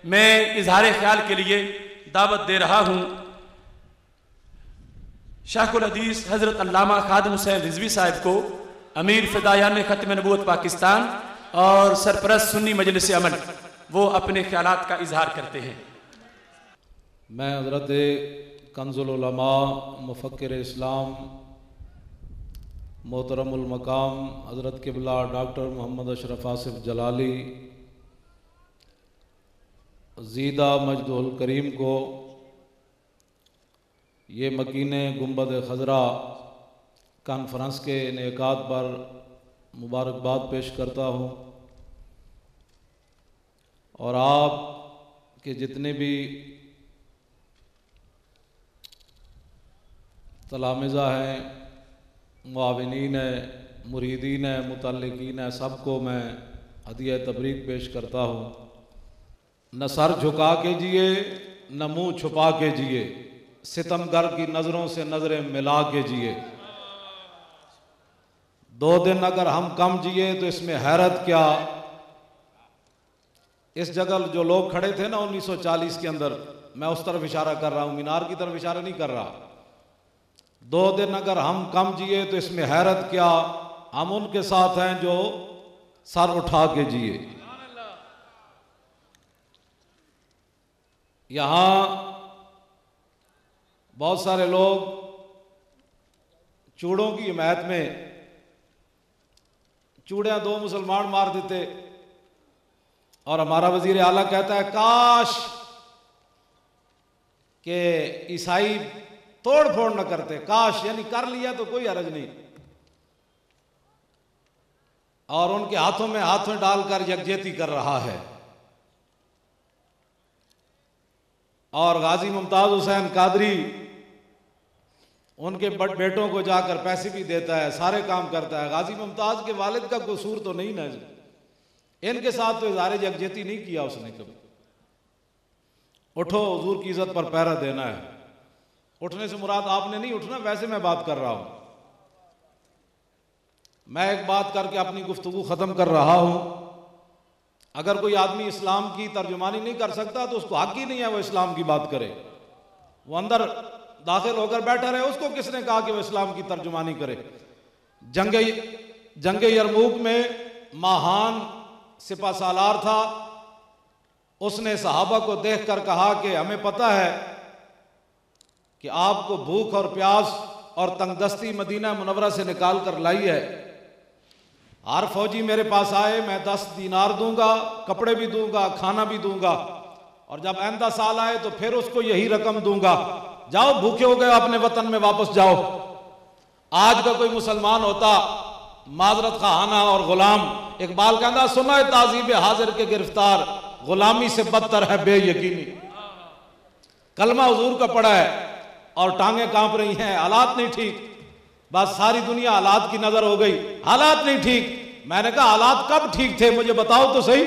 मैं इजहार ख्याल के लिए दावत दे रहा हूँ शेखुल हदीस हज़रत अल्लामा खादिम हुसैन रिजवी साहब को, अमीर फ़िदायान ख़त्म नबूवत पाकिस्तान और सरपरस्त सुन्नी मजलिस अमल, वो अपने ख्यालात का इजहार करते हैं। मैं हज़रत कंजुल उलमा मुफ़क्किर इस्लाम मोहतरमुल मकाम हज़रत क़िबला डॉक्टर मोहम्मद अशरफ आसिफ जलाली ज़ीदा मजदुल करीम को ये मकीने गुंबद खजरा कॉन्फ्रेंस के इनेकाद पर मुबारकबाद पेश करता हूँ और आप के जितने भी तलामिज़ा हैं, मुआविनीन हैं, मुरीदीन हैं, मुतल्लिकीन हैं, सबको मैं हदिया तबरीक पेश करता हूँ। न सर झुका के जिए न मुँह छुपा के जिए, सितमगर की नज़रों से नज़रें मिला के जिए। 2 दिन अगर हम कम जिए तो इसमें हैरत क्या। इस जगह जो लोग खड़े थे ना 1940 के अंदर, मैं उस तरफ इशारा कर रहा हूँ, मीनार की तरफ इशारा नहीं कर रहा। 2 दिन अगर हम कम जिए तो इसमें हैरत क्या, हम उनके साथ हैं जो सर उठा के जिए। यहाँ बहुत सारे लोग चूड़ों की हिमायत में, चूड़ियाँ 2 मुसलमान मार देते और हमारा वजीर आला कहता है काश के ईसाई तोड़ फोड़ न करते, काश, यानी कर लिया तो कोई हरज नहीं, और उनके हाथों में हाथों डालकर यकजहती कर रहा है। और गाजी मुमताज हुसैन कादरी उनके बेटों को जाकर पैसे भी देता है, सारे काम करता है। गाजी मुमताज के वालिद का कसूर तो नहीं ना, इनके साथ तो इज़हार यकजहती नहीं किया उसने कभी। उठो, हुजूर की इज्जत पर पहरा देना है। उठने से मुराद आपने नहीं उठना, वैसे मैं बात कर रहा हूं। मैं एक बात करके अपनी गुफ्तगू ख़त्म कर रहा हूं। अगर कोई आदमी इस्लाम की तर्जुमानी नहीं कर सकता तो उसको हक ही नहीं है वो इस्लाम की बात करे। वो अंदर दाखिल होकर बैठा रहे, उसको किसने कहा कि वो इस्लाम की तर्जुमानी करे। जंग यरमूक में महान सिपा सालार था, उसने सहाबा को देखकर कहा कि हमें पता है कि आपको भूख और प्यास और तंगदस्ती मदीना मुनव्वरा से निकाल कर लाई है। हर फौजी मेरे पास आए, मैं 10 दीनार दूंगा, कपड़े भी दूंगा, खाना भी दूंगा, और जब आइंदा साल आए तो फिर उसको यही रकम दूंगा। जाओ, भूखे हो गए, अपने वतन में वापस जाओ। आज का कोई मुसलमान होता माजरत खाना और गुलाम, इकबाल कहता सुना है ताजीब हाजिर के गिरफ्तार, गुलामी से बदतर है बेयकीनी। कलमा हुजूर का पड़ा है और टांगे कांप रही हैं, हालात नहीं ठीक। बस सारी दुनिया हालात की नजर हो गई, हालात नहीं ठीक। मैंने कहा हालात कब ठीक थे, मुझे बताओ तो सही।